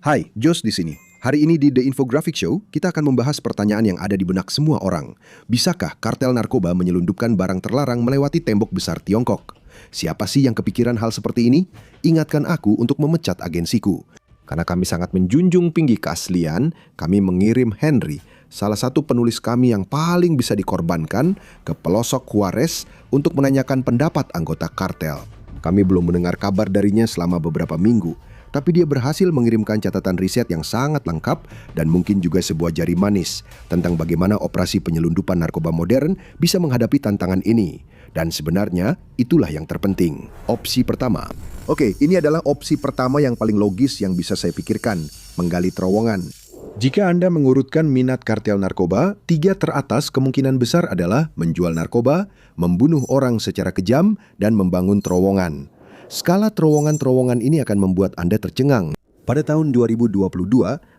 Hai, Jos di sini. Hari ini di The Infographic Show, kita akan membahas pertanyaan yang ada di benak semua orang. Bisakah kartel narkoba menyelundupkan barang terlarang melewati tembok besar Tiongkok? Siapa sih yang kepikiran hal seperti ini? Ingatkan aku untuk memecat agensiku. Karena kami sangat menjunjung tinggi keaslian, kami mengirim Henry, salah satu penulis kami yang paling bisa dikorbankan, ke pelosok Juarez untuk menanyakan pendapat anggota kartel. Kami belum mendengar kabar darinya selama beberapa minggu. Tapi dia berhasil mengirimkan catatan riset yang sangat lengkap dan mungkin juga sebuah jari manis tentang bagaimana operasi penyelundupan narkoba modern bisa menghadapi tantangan ini. Dan sebenarnya itulah yang terpenting. Opsi pertama. Oke, ini adalah opsi pertama yang paling logis yang bisa saya pikirkan, menggali terowongan. Jika Anda mengurutkan minat kartel narkoba, 3 teratas kemungkinan besar adalah menjual narkoba, membunuh orang secara kejam, dan membangun terowongan. Skala terowongan-terowongan ini akan membuat Anda tercengang. Pada tahun 2022,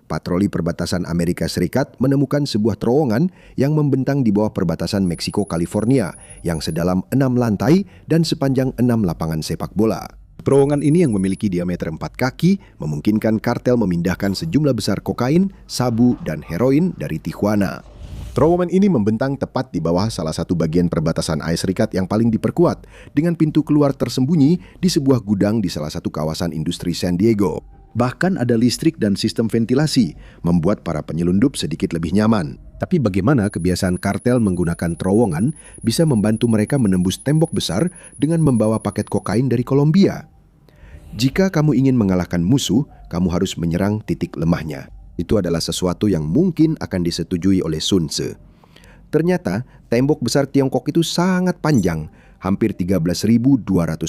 patroli perbatasan Amerika Serikat menemukan sebuah terowongan yang membentang di bawah perbatasan Meksiko, California, yang sedalam 6 lantai dan sepanjang 6 lapangan sepak bola. Terowongan ini yang memiliki diameter 4 kaki memungkinkan kartel memindahkan sejumlah besar kokain, sabu, dan heroin dari Tijuana. Terowongan ini membentang tepat di bawah salah satu bagian perbatasan AS Serikat yang paling diperkuat dengan pintu keluar tersembunyi di sebuah gudang di salah satu kawasan industri San Diego. Bahkan ada listrik dan sistem ventilasi, membuat para penyelundup sedikit lebih nyaman. Tapi bagaimana kebiasaan kartel menggunakan terowongan bisa membantu mereka menembus tembok besar dengan membawa paket kokain dari Kolombia? Jika kamu ingin mengalahkan musuh, kamu harus menyerang titik lemahnya. Itu adalah sesuatu yang mungkin akan disetujui oleh Sun Tzu. Ternyata, tembok besar Tiongkok itu sangat panjang, hampir 13.200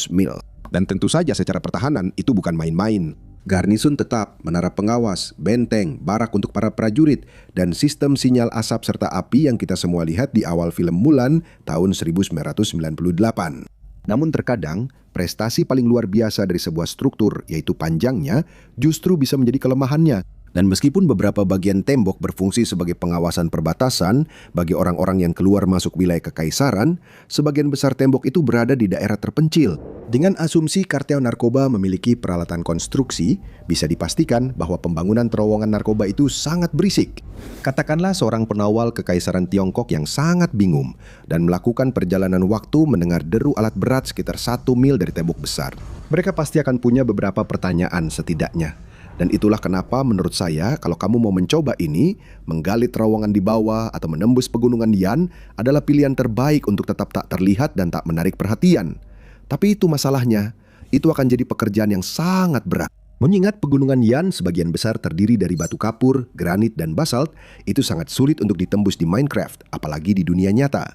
mil. Dan tentu saja secara pertahanan itu bukan main-main. Garnisun tetap, menara pengawas, benteng, barak untuk para prajurit, dan sistem sinyal asap serta api yang kita semua lihat di awal film Mulan tahun 1998. Namun terkadang, prestasi paling luar biasa dari sebuah struktur, yaitu panjangnya, justru bisa menjadi kelemahannya. Dan meskipun beberapa bagian tembok berfungsi sebagai pengawasan perbatasan bagi orang-orang yang keluar masuk wilayah kekaisaran, sebagian besar tembok itu berada di daerah terpencil. Dengan asumsi kartel narkoba memiliki peralatan konstruksi, bisa dipastikan bahwa pembangunan terowongan narkoba itu sangat berisik. Katakanlah seorang penawal kekaisaran Tiongkok yang sangat bingung dan melakukan perjalanan waktu mendengar deru alat berat sekitar 1 mil dari tembok besar. Mereka pasti akan punya beberapa pertanyaan setidaknya. Dan itulah kenapa menurut saya kalau kamu mau mencoba ini, menggali terowongan di bawah atau menembus pegunungan Yan adalah pilihan terbaik untuk tetap tak terlihat dan tak menarik perhatian. Tapi itu masalahnya, itu akan jadi pekerjaan yang sangat berat. Mengingat pegunungan Yan sebagian besar terdiri dari batu kapur, granit, dan basalt, itu sangat sulit untuk ditembus di Minecraft, apalagi di dunia nyata.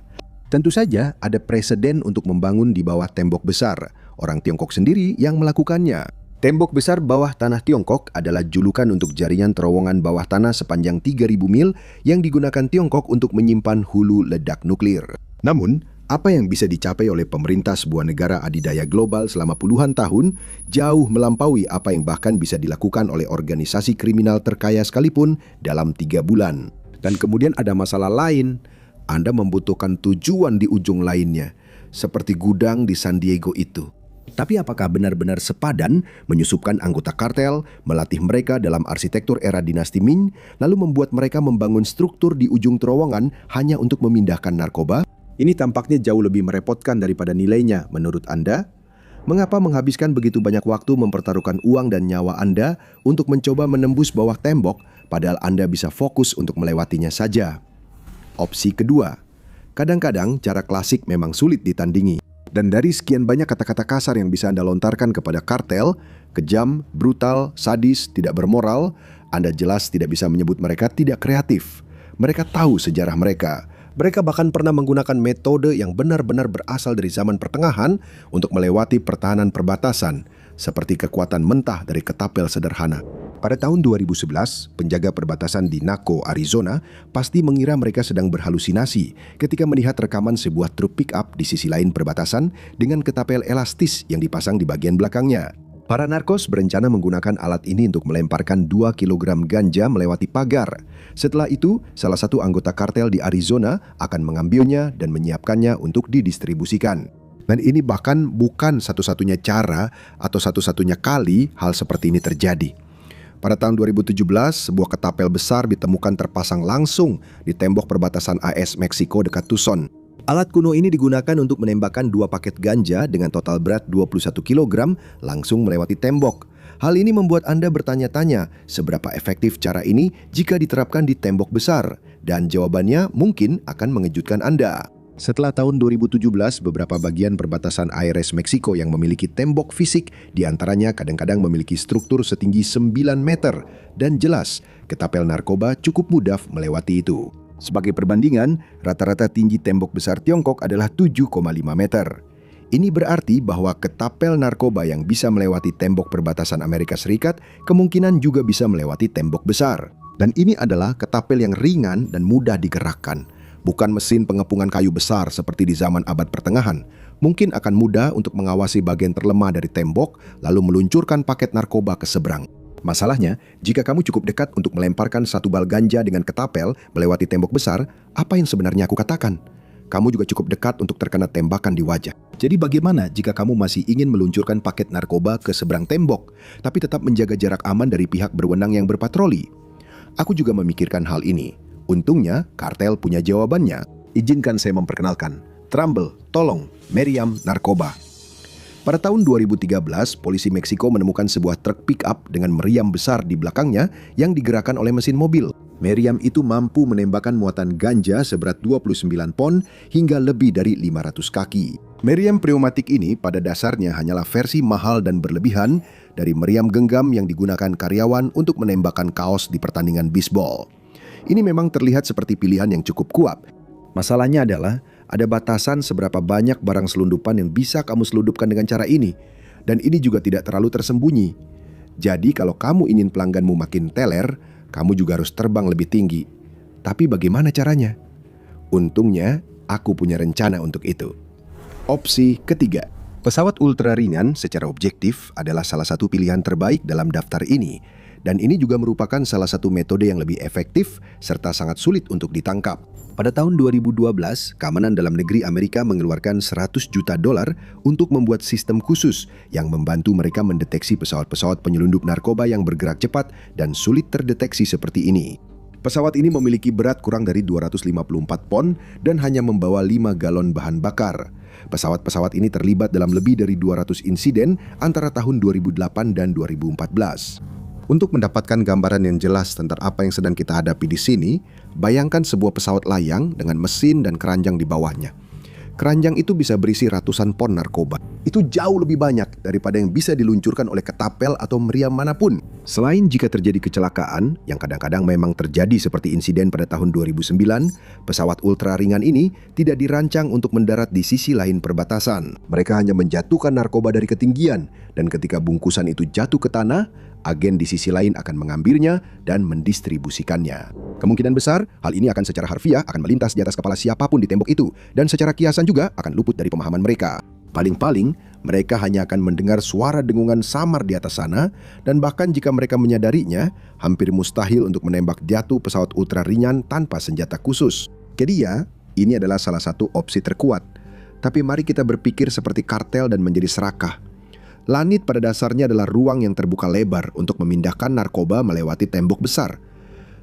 Tentu saja ada preseden untuk membangun di bawah tembok besar, orang Tiongkok sendiri yang melakukannya. Tembok besar bawah tanah Tiongkok adalah julukan untuk jaringan terowongan bawah tanah sepanjang 3.000 mil yang digunakan Tiongkok untuk menyimpan hulu ledak nuklir. Namun, apa yang bisa dicapai oleh pemerintah sebuah negara adidaya global selama puluhan tahun jauh melampaui apa yang bahkan bisa dilakukan oleh organisasi kriminal terkaya sekalipun dalam 3 bulan. Dan kemudian ada masalah lain. Anda membutuhkan tujuan di ujung lainnya, seperti gudang di San Diego itu. Tapi apakah benar-benar sepadan menyusupkan anggota kartel, melatih mereka dalam arsitektur era dinasti Ming, lalu membuat mereka membangun struktur di ujung terowongan hanya untuk memindahkan narkoba? Ini tampaknya jauh lebih merepotkan daripada nilainya, menurut Anda? Mengapa menghabiskan begitu banyak waktu mempertaruhkan uang dan nyawa Anda untuk mencoba menembus bawah tembok, padahal Anda bisa fokus untuk melewatinya saja? Opsi kedua, kadang-kadang cara klasik memang sulit ditandingi. Dan dari sekian banyak kata-kata kasar yang bisa Anda lontarkan kepada kartel, kejam, brutal, sadis, tidak bermoral, Anda jelas tidak bisa menyebut mereka tidak kreatif. Mereka tahu sejarah mereka. Mereka bahkan pernah menggunakan metode yang benar-benar berasal dari zaman pertengahan untuk melewati pertahanan perbatasan, seperti kekuatan mentah dari ketapel sederhana. Pada tahun 2011, penjaga perbatasan di Naco, Arizona, pasti mengira mereka sedang berhalusinasi ketika melihat rekaman sebuah truk pick-up di sisi lain perbatasan dengan ketapel elastis yang dipasang di bagian belakangnya. Para narkos berencana menggunakan alat ini untuk melemparkan 2 kg ganja melewati pagar. Setelah itu, salah satu anggota kartel di Arizona akan mengambilnya dan menyiapkannya untuk didistribusikan. Dan ini bahkan bukan satu-satunya cara atau satu-satunya kali hal seperti ini terjadi. Pada tahun 2017, sebuah ketapel besar ditemukan terpasang langsung di tembok perbatasan AS Meksiko dekat Tucson. Alat kuno ini digunakan untuk menembakkan 2 paket ganja dengan total berat 21 kg langsung melewati tembok. Hal ini membuat Anda bertanya-tanya, seberapa efektif cara ini jika diterapkan di tembok besar? Dan jawabannya mungkin akan mengejutkan Anda. Setelah tahun 2017, beberapa bagian perbatasan ARS Meksiko yang memiliki tembok fisik diantaranya kadang-kadang memiliki struktur setinggi 9 meter dan jelas, ketapel narkoba cukup mudah melewati itu. Sebagai perbandingan, rata-rata tinggi tembok besar Tiongkok adalah 7,5 meter. Ini berarti bahwa ketapel narkoba yang bisa melewati tembok perbatasan Amerika Serikat kemungkinan juga bisa melewati tembok besar. Dan ini adalah ketapel yang ringan dan mudah digerakkan. Bukan mesin pengepungan kayu besar seperti di zaman abad pertengahan. Mungkin akan mudah untuk mengawasi bagian terlemah dari tembok lalu meluncurkan paket narkoba ke seberang. Masalahnya, jika kamu cukup dekat untuk melemparkan satu bal ganja dengan ketapel melewati tembok besar, apa yang sebenarnya aku katakan? Kamu juga cukup dekat untuk terkena tembakan di wajah. Jadi bagaimana jika kamu masih ingin meluncurkan paket narkoba ke seberang tembok, tapi tetap menjaga jarak aman dari pihak berwenang yang berpatroli? Aku juga memikirkan hal ini. Untungnya, kartel punya jawabannya. Izinkan saya memperkenalkan. Trumbull, tolong, meriam narkoba. Pada tahun 2013, polisi Meksiko menemukan sebuah truk pick-up dengan meriam besar di belakangnya yang digerakkan oleh mesin mobil. Meriam itu mampu menembakkan muatan ganja seberat 29 pon hingga lebih dari 500 kaki. Meriam pneumatik ini pada dasarnya hanyalah versi mahal dan berlebihan dari meriam genggam yang digunakan karyawan untuk menembakkan kaos di pertandingan bisbol. Ini memang terlihat seperti pilihan yang cukup kuat. Masalahnya adalah ada batasan seberapa banyak barang selundupan yang bisa kamu selundupkan dengan cara ini. Dan ini juga tidak terlalu tersembunyi. Jadi kalau kamu ingin pelangganmu makin teler, kamu juga harus terbang lebih tinggi. Tapi bagaimana caranya? Untungnya, aku punya rencana untuk itu. Opsi ketiga. Pesawat ultra ringan secara objektif adalah salah satu pilihan terbaik dalam daftar ini. Dan ini juga merupakan salah satu metode yang lebih efektif serta sangat sulit untuk ditangkap. Pada tahun 2012, Keamanan Dalam Negeri Amerika mengeluarkan $100 juta untuk membuat sistem khusus yang membantu mereka mendeteksi pesawat-pesawat penyelundup narkoba yang bergerak cepat dan sulit terdeteksi seperti ini. Pesawat ini memiliki berat kurang dari 254 pon dan hanya membawa 5 galon bahan bakar. Pesawat-pesawat ini terlibat dalam lebih dari 200 insiden antara tahun 2008 dan 2014. Untuk mendapatkan gambaran yang jelas tentang apa yang sedang kita hadapi di sini, bayangkan sebuah pesawat layang dengan mesin dan keranjang di bawahnya. Keranjang itu bisa berisi ratusan pon narkoba. Itu jauh lebih banyak daripada yang bisa diluncurkan oleh ketapel atau meriam manapun. Selain jika terjadi kecelakaan, yang kadang-kadang memang terjadi seperti insiden pada tahun 2009, pesawat ultra ringan ini tidak dirancang untuk mendarat di sisi lain perbatasan. Mereka hanya menjatuhkan narkoba dari ketinggian, dan ketika bungkusan itu jatuh ke tanah, agen di sisi lain akan mengambilnya dan mendistribusikannya. Kemungkinan besar, hal ini akan secara harfiah akan melintas di atas kepala siapapun di tembok itu, dan secara kiasan juga akan luput dari pemahaman mereka. Paling-paling, mereka hanya akan mendengar suara dengungan samar di atas sana, dan bahkan jika mereka menyadarinya, hampir mustahil untuk menembak jatuh pesawat ultra ringan tanpa senjata khusus. Jadi ya, ini adalah salah satu opsi terkuat. Tapi mari kita berpikir seperti kartel dan menjadi serakah. Langit pada dasarnya adalah ruang yang terbuka lebar untuk memindahkan narkoba melewati tembok besar.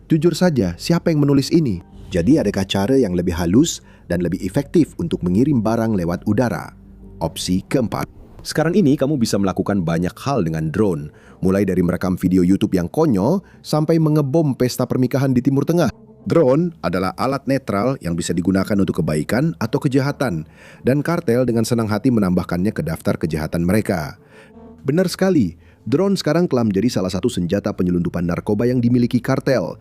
Jujur saja, siapa yang menulis ini? Jadi adakah cara yang lebih halus dan lebih efektif untuk mengirim barang lewat udara? Opsi keempat. Sekarang ini kamu bisa melakukan banyak hal dengan drone, mulai dari merekam video YouTube yang konyol sampai mengebom pesta pernikahan di Timur Tengah. Drone adalah alat netral yang bisa digunakan untuk kebaikan atau kejahatan, dan kartel dengan senang hati menambahkannya ke daftar kejahatan mereka. Benar sekali, drone sekarang telah menjadi salah satu senjata penyelundupan narkoba yang dimiliki kartel.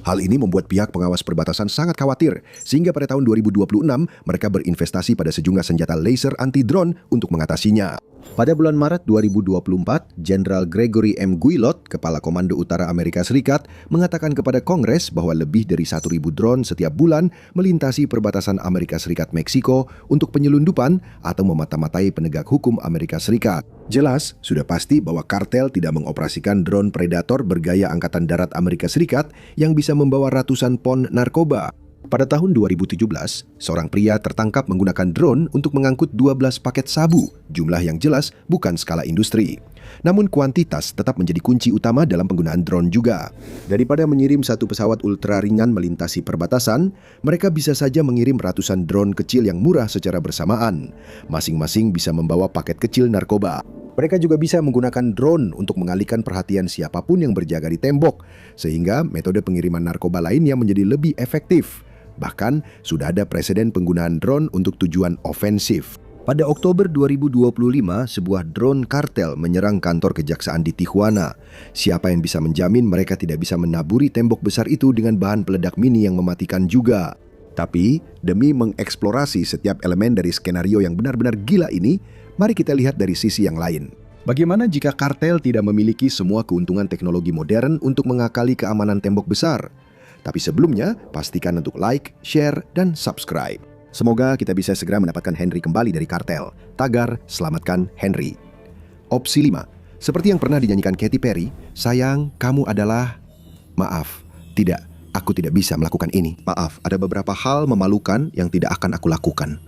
Hal ini membuat pihak pengawas perbatasan sangat khawatir, sehingga pada tahun 2026 mereka berinvestasi pada sejumlah senjata laser anti-drone untuk mengatasinya. Pada bulan Maret 2024, Jenderal Gregory M. Guilot, Kepala Komando Utara Amerika Serikat, mengatakan kepada Kongres bahwa lebih dari 1.000 drone setiap bulan melintasi perbatasan Amerika Serikat-Meksiko untuk penyelundupan atau memata-matai penegak hukum Amerika Serikat. Jelas, sudah pasti bahwa kartel tidak mengoperasikan drone predator bergaya Angkatan Darat Amerika Serikat yang bisa membawa ratusan pon narkoba. Pada tahun 2017, seorang pria tertangkap menggunakan drone untuk mengangkut 12 paket sabu, jumlah yang jelas bukan skala industri. Namun kuantitas tetap menjadi kunci utama dalam penggunaan drone juga. Daripada mengirim satu pesawat ultra ringan melintasi perbatasan, mereka bisa saja mengirim ratusan drone kecil yang murah secara bersamaan. Masing-masing bisa membawa paket kecil narkoba. Mereka juga bisa menggunakan drone untuk mengalihkan perhatian siapapun yang berjaga di tembok, sehingga metode pengiriman narkoba lainnya menjadi lebih efektif. Bahkan, sudah ada preseden penggunaan drone untuk tujuan ofensif. Pada Oktober 2025, sebuah drone kartel menyerang kantor kejaksaan di Tijuana. Siapa yang bisa menjamin mereka tidak bisa menaburi tembok besar itu dengan bahan peledak mini yang mematikan juga? Tapi, demi mengeksplorasi setiap elemen dari skenario yang benar-benar gila ini, mari kita lihat dari sisi yang lain. Bagaimana jika kartel tidak memiliki semua keuntungan teknologi modern untuk mengakali keamanan tembok besar? Tapi sebelumnya, pastikan untuk like, share, dan subscribe. Semoga kita bisa segera mendapatkan Henry kembali dari kartel. Tagar, selamatkan Henry. Opsi 5. Seperti yang pernah dinyanyikan Katy Perry, sayang, kamu adalah... Maaf, tidak, aku tidak bisa melakukan ini. Maaf, ada beberapa hal memalukan yang tidak akan aku lakukan.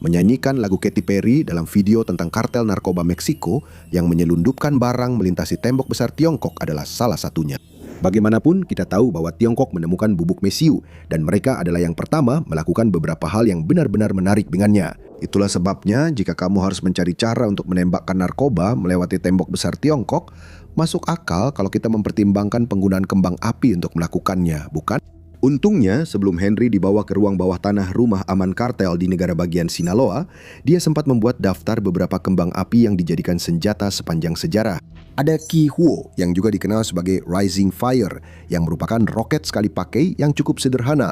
Menyanyikan lagu Katy Perry dalam video tentang kartel narkoba Meksiko yang menyelundupkan barang melintasi tembok besar Tiongkok adalah salah satunya. Bagaimanapun, kita tahu bahwa Tiongkok menemukan bubuk mesiu dan mereka adalah yang pertama melakukan beberapa hal yang benar-benar menarik dengannya. Itulah sebabnya jika kamu harus mencari cara untuk menembakkan narkoba melewati tembok besar Tiongkok, masuk akal kalau kita mempertimbangkan penggunaan kembang api untuk melakukannya, bukan? Untungnya, sebelum Henry dibawa ke ruang bawah tanah rumah aman kartel di negara bagian Sinaloa, dia sempat membuat daftar beberapa kembang api yang dijadikan senjata sepanjang sejarah. Ada Ki Huo yang juga dikenal sebagai Rising Fire, yang merupakan roket sekali pakai yang cukup sederhana.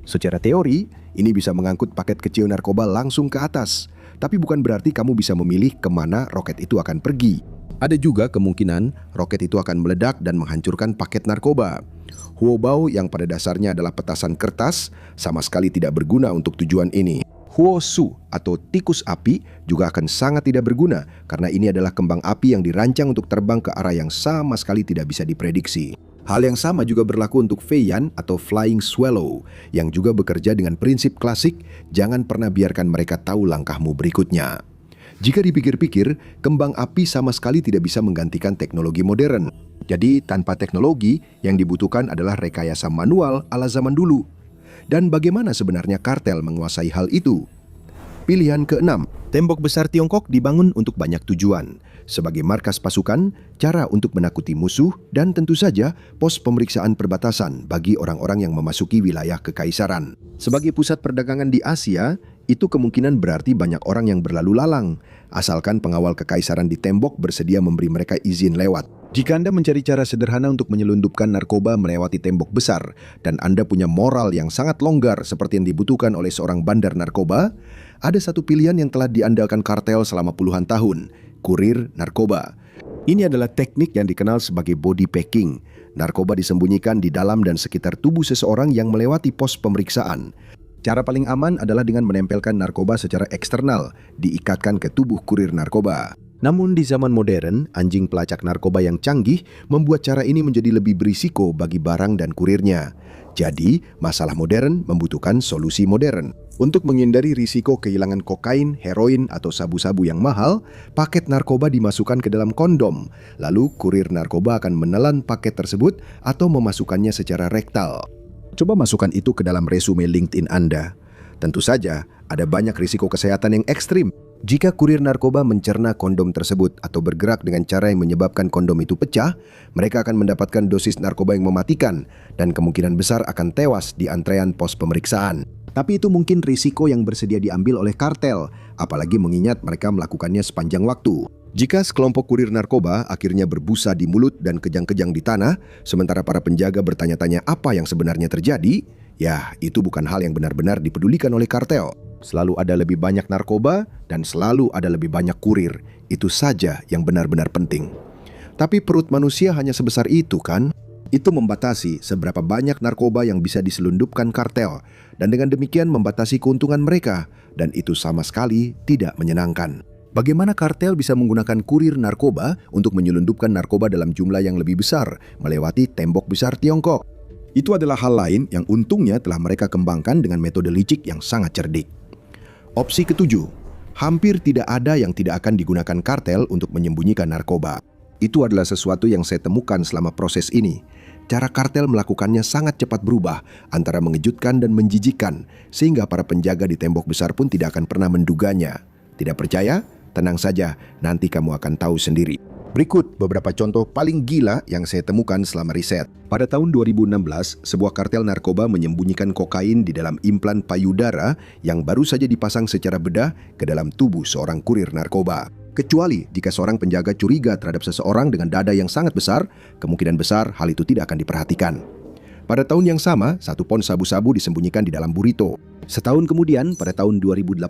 Secara teori, ini bisa mengangkut paket kecil narkoba langsung ke atas. Tapi bukan berarti kamu bisa memilih kemana roket itu akan pergi. Ada juga kemungkinan roket itu akan meledak dan menghancurkan paket narkoba. Huobao yang pada dasarnya adalah petasan kertas sama sekali tidak berguna untuk tujuan ini. Huosu atau tikus api juga akan sangat tidak berguna karena ini adalah kembang api yang dirancang untuk terbang ke arah yang sama sekali tidak bisa diprediksi. Hal yang sama juga berlaku untuk Feiyan atau Flying Swallow yang juga bekerja dengan prinsip klasik, jangan pernah biarkan mereka tahu langkahmu berikutnya. Jika dipikir-pikir, kembang api sama sekali tidak bisa menggantikan teknologi modern. Jadi, tanpa teknologi, yang dibutuhkan adalah rekayasa manual ala zaman dulu. Dan bagaimana sebenarnya kartel menguasai hal itu? Pilihan ke-6, tembok besar Tiongkok dibangun untuk banyak tujuan. Sebagai markas pasukan, cara untuk menakuti musuh, dan tentu saja pos pemeriksaan perbatasan bagi orang-orang yang memasuki wilayah kekaisaran. Sebagai pusat perdagangan di Asia, itu kemungkinan berarti banyak orang yang berlalu lalang, asalkan pengawal kekaisaran di tembok bersedia memberi mereka izin lewat. Jika Anda mencari cara sederhana untuk menyelundupkan narkoba melewati tembok besar, dan Anda punya moral yang sangat longgar seperti yang dibutuhkan oleh seorang bandar narkoba, ada satu pilihan yang telah diandalkan kartel selama puluhan tahun, kurir narkoba. Ini adalah teknik yang dikenal sebagai body packing. Narkoba disembunyikan di dalam dan sekitar tubuh seseorang yang melewati pos pemeriksaan. Cara paling aman adalah dengan menempelkan narkoba secara eksternal, diikatkan ke tubuh kurir narkoba. Namun di zaman modern, anjing pelacak narkoba yang canggih membuat cara ini menjadi lebih berisiko bagi barang dan kurirnya. Jadi, masalah modern membutuhkan solusi modern. Untuk menghindari risiko kehilangan kokain, heroin, atau sabu-sabu yang mahal, paket narkoba dimasukkan ke dalam kondom. Lalu, kurir narkoba akan menelan paket tersebut atau memasukkannya secara rektal. Coba masukkan itu ke dalam resume LinkedIn Anda. Tentu saja, ada banyak risiko kesehatan yang ekstrim. Jika kurir narkoba mencerna kondom tersebut atau bergerak dengan cara yang menyebabkan kondom itu pecah, mereka akan mendapatkan dosis narkoba yang mematikan dan kemungkinan besar akan tewas di antrean pos pemeriksaan. Tapi itu mungkin risiko yang bersedia diambil oleh kartel, apalagi mengingat mereka melakukannya sepanjang waktu. Jika sekelompok kurir narkoba akhirnya berbusa di mulut dan kejang-kejang di tanah, sementara para penjaga bertanya-tanya apa yang sebenarnya terjadi, ya itu bukan hal yang benar-benar dipedulikan oleh kartel. Selalu ada lebih banyak narkoba dan selalu ada lebih banyak kurir. Itu saja yang benar-benar penting. Tapi perut manusia hanya sebesar itu kan? Itu membatasi seberapa banyak narkoba yang bisa diselundupkan kartel dan dengan demikian membatasi keuntungan mereka dan itu sama sekali tidak menyenangkan. Bagaimana kartel bisa menggunakan kurir narkoba untuk menyelundupkan narkoba dalam jumlah yang lebih besar melewati tembok besar Tiongkok? Itu adalah hal lain yang untungnya telah mereka kembangkan dengan metode licik yang sangat cerdik. Opsi ketujuh, hampir tidak ada yang tidak akan digunakan kartel untuk menyembunyikan narkoba. Itu adalah sesuatu yang saya temukan selama proses ini. Cara kartel melakukannya sangat cepat berubah antara mengejutkan dan menjijikkan, sehingga para penjaga di tembok besar pun tidak akan pernah menduganya. Tidak percaya? Tenang saja, nanti kamu akan tahu sendiri. Berikut beberapa contoh paling gila yang saya temukan selama riset. Pada tahun 2016, sebuah kartel narkoba menyembunyikan kokain di dalam implan payudara yang baru saja dipasang secara bedah ke dalam tubuh seorang kurir narkoba. Kecuali jika seorang penjaga curiga terhadap seseorang dengan dada yang sangat besar, kemungkinan besar hal itu tidak akan diperhatikan. Pada tahun yang sama, 1 pon sabu-sabu disembunyikan di dalam burrito. Setahun kemudian, pada tahun 2018,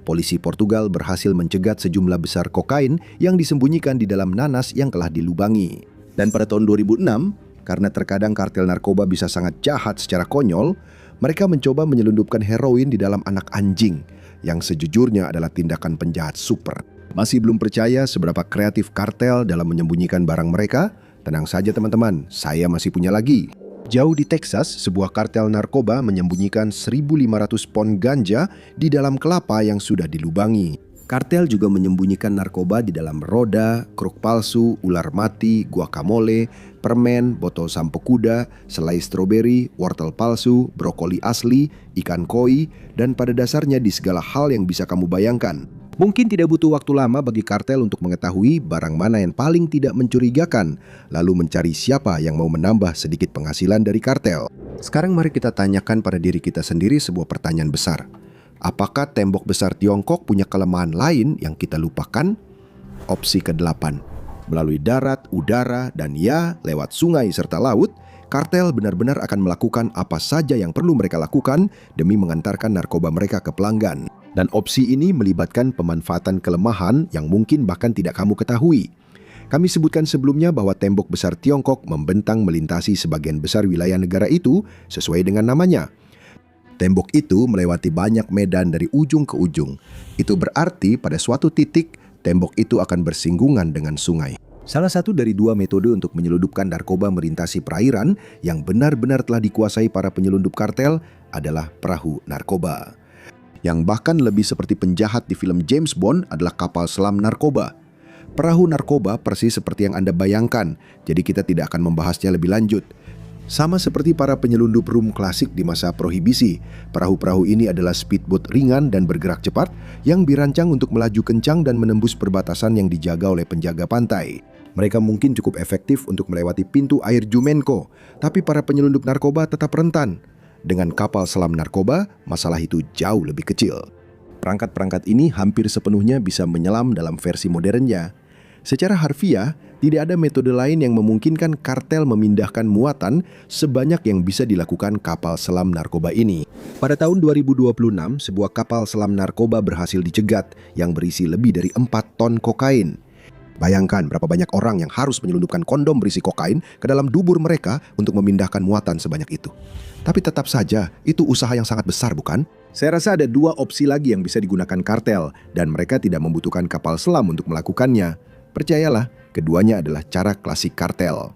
polisi Portugal berhasil mencegat sejumlah besar kokain yang disembunyikan di dalam nanas yang telah dilubangi. Dan pada tahun 2006, karena terkadang kartel narkoba bisa sangat jahat secara konyol, mereka mencoba menyelundupkan heroin di dalam anak anjing, yang sejujurnya adalah tindakan penjahat super. Masih belum percaya seberapa kreatif kartel dalam menyembunyikan barang mereka? Tenang saja teman-teman, saya masih punya lagi. Jauh di Texas, sebuah kartel narkoba menyembunyikan 1.500 pon ganja di dalam kelapa yang sudah dilubangi. Kartel juga menyembunyikan narkoba di dalam roda, kruk palsu, ular mati, guacamole, permen, botol sampo kuda, selai stroberi, wortel palsu, brokoli asli, ikan koi, dan pada dasarnya di segala hal yang bisa kamu bayangkan. Mungkin tidak butuh waktu lama bagi kartel untuk mengetahui barang mana yang paling tidak mencurigakan, lalu mencari siapa yang mau menambah sedikit penghasilan dari kartel. Sekarang mari kita tanyakan pada diri kita sendiri sebuah pertanyaan besar. Apakah tembok besar Tiongkok punya kelemahan lain yang kita lupakan? Opsi ke-8. Melalui darat, udara, dan ya, lewat sungai serta laut, kartel benar-benar akan melakukan apa saja yang perlu mereka lakukan demi mengantarkan narkoba mereka ke pelanggan. Dan opsi ini melibatkan pemanfaatan kelemahan yang mungkin bahkan tidak kamu ketahui. Kami sebutkan sebelumnya bahwa tembok besar Tiongkok membentang melintasi sebagian besar wilayah negara itu sesuai dengan namanya. Tembok itu melewati banyak medan dari ujung ke ujung. Itu berarti pada suatu titik, tembok itu akan bersinggungan dengan sungai. Salah satu dari 2 metode untuk menyelundupkan narkoba melintasi perairan yang benar-benar telah dikuasai para penyelundup kartel adalah perahu narkoba. Yang bahkan lebih seperti penjahat di film James Bond adalah kapal selam narkoba. Perahu narkoba persis seperti yang Anda bayangkan, jadi kita tidak akan membahasnya lebih lanjut. Sama seperti para penyelundup rum klasik di masa prohibisi, perahu-perahu ini adalah speedboat ringan dan bergerak cepat yang dirancang untuk melaju kencang dan menembus perbatasan yang dijaga oleh penjaga pantai. Mereka mungkin cukup efektif untuk melewati pintu air Jumenko, tapi para penyelundup narkoba tetap rentan. Dengan kapal selam narkoba, masalah itu jauh lebih kecil. Perangkat-perangkat ini hampir sepenuhnya bisa menyelam dalam versi modernnya. Secara harfiah, tidak ada metode lain yang memungkinkan kartel memindahkan muatan sebanyak yang bisa dilakukan kapal selam narkoba ini. Pada tahun 2026, sebuah kapal selam narkoba berhasil dicegat yang berisi lebih dari 4 ton kokain. Bayangkan berapa banyak orang yang harus menyelundupkan kondom berisi kokain ke dalam dubur mereka untuk memindahkan muatan sebanyak itu. Tapi tetap saja, itu usaha yang sangat besar, bukan? Saya rasa ada 2 opsi lagi yang bisa digunakan kartel, dan mereka tidak membutuhkan kapal selam untuk melakukannya. Percayalah, keduanya adalah cara klasik kartel.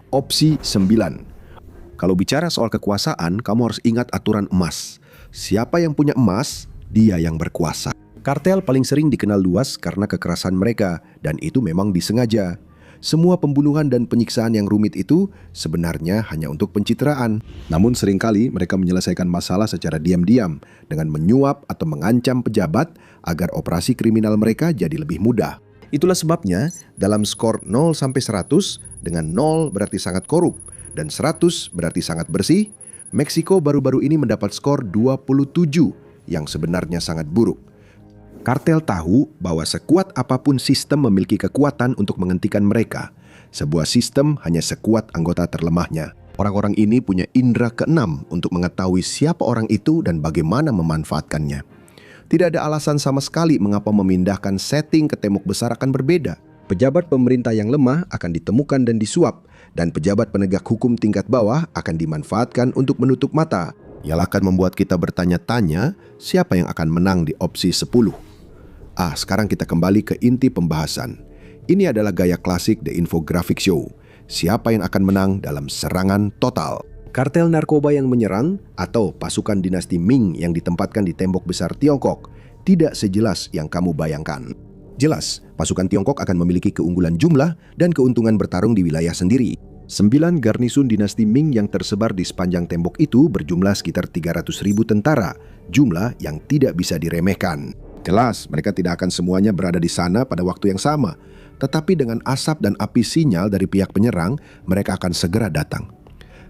Opsi 9. Kalau bicara soal kekuasaan, kamu harus ingat aturan emas. Siapa yang punya emas, dia yang berkuasa. Kartel paling sering dikenal luas karena kekerasan mereka, dan itu memang disengaja. Semua pembunuhan dan penyiksaan yang rumit itu sebenarnya hanya untuk pencitraan. Namun seringkali mereka menyelesaikan masalah secara diam-diam dengan menyuap atau mengancam pejabat agar operasi kriminal mereka jadi lebih mudah. Itulah sebabnya dalam skor 0-100, dengan 0 berarti sangat korup dan 100 berarti sangat bersih, Meksiko baru-baru ini mendapat skor 27 yang sebenarnya sangat buruk. Kartel tahu bahwa sekuat apapun sistem memiliki kekuatan untuk menghentikan mereka. Sebuah sistem hanya sekuat anggota terlemahnya. Orang-orang ini punya indera keenam untuk mengetahui siapa orang itu dan bagaimana memanfaatkannya. Tidak ada alasan sama sekali mengapa memindahkan setting ke tembok besar akan berbeda. Pejabat pemerintah yang lemah akan ditemukan dan disuap, dan pejabat penegak hukum tingkat bawah akan dimanfaatkan untuk menutup mata. Ialah akan membuat kita bertanya-tanya siapa yang akan menang di opsi 10. Sekarang kita kembali ke inti pembahasan. Ini adalah gaya klasik The Infographic Show. Siapa yang akan menang dalam serangan total? Kartel narkoba yang menyerang atau pasukan dinasti Ming yang ditempatkan di tembok besar Tiongkok tidak sejelas yang kamu bayangkan. Jelas, pasukan Tiongkok akan memiliki keunggulan jumlah dan keuntungan bertarung di wilayah sendiri. 9 garnisun dinasti Ming yang tersebar di sepanjang tembok itu berjumlah sekitar 300.000 tentara, jumlah yang tidak bisa diremehkan. Jelas, mereka tidak akan semuanya berada di sana pada waktu yang sama, tetapi dengan asap dan api sinyal dari pihak penyerang, mereka akan segera datang.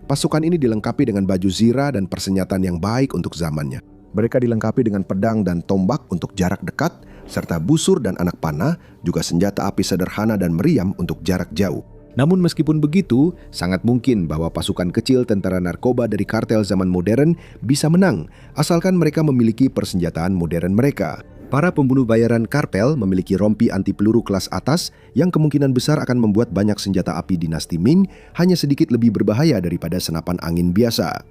Pasukan ini dilengkapi dengan baju zirah dan persenjataan yang baik untuk zamannya. Mereka dilengkapi dengan pedang dan tombak untuk jarak dekat, serta busur dan anak panah, juga senjata api sederhana dan meriam untuk jarak jauh. Namun meskipun begitu, sangat mungkin bahwa pasukan kecil tentara narkoba dari kartel zaman modern bisa menang, asalkan mereka memiliki persenjataan modern mereka. Para pembunuh bayaran kartel memiliki rompi anti peluru kelas atas yang kemungkinan besar akan membuat banyak senjata api dinasti Ming hanya sedikit lebih berbahaya daripada senapan angin biasa.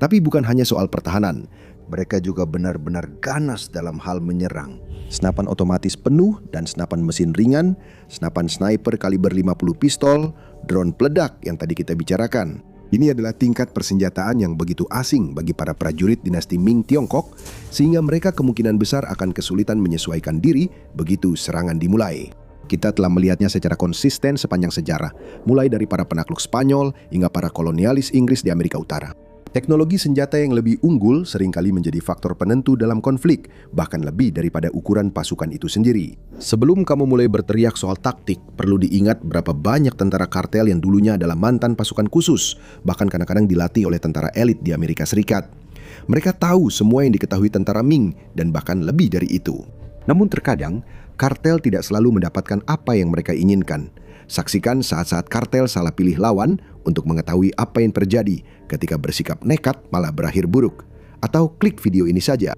Tapi bukan hanya soal pertahanan, mereka juga benar-benar ganas dalam hal menyerang. Senapan otomatis penuh dan senapan mesin ringan, senapan sniper kaliber 50 pistol, drone peledak yang tadi kita bicarakan. Ini adalah tingkat persenjataan yang begitu asing bagi para prajurit dinasti Ming Tiongkok, sehingga mereka kemungkinan besar akan kesulitan menyesuaikan diri begitu serangan dimulai. Kita telah melihatnya secara konsisten sepanjang sejarah, mulai dari para penakluk Spanyol hingga para kolonialis Inggris di Amerika Utara. Teknologi senjata yang lebih unggul seringkali menjadi faktor penentu dalam konflik, bahkan lebih daripada ukuran pasukan itu sendiri. Sebelum kamu mulai berteriak soal taktik, perlu diingat berapa banyak tentara kartel yang dulunya adalah mantan pasukan khusus, bahkan kadang-kadang dilatih oleh tentara elit di Amerika Serikat. Mereka tahu semua yang diketahui tentara Ming, dan bahkan lebih dari itu. Namun terkadang, kartel tidak selalu mendapatkan apa yang mereka inginkan. Saksikan saat-saat kartel salah pilih lawan untuk mengetahui apa yang terjadi ketika bersikap nekat malah berakhir buruk. Atau klik video ini saja.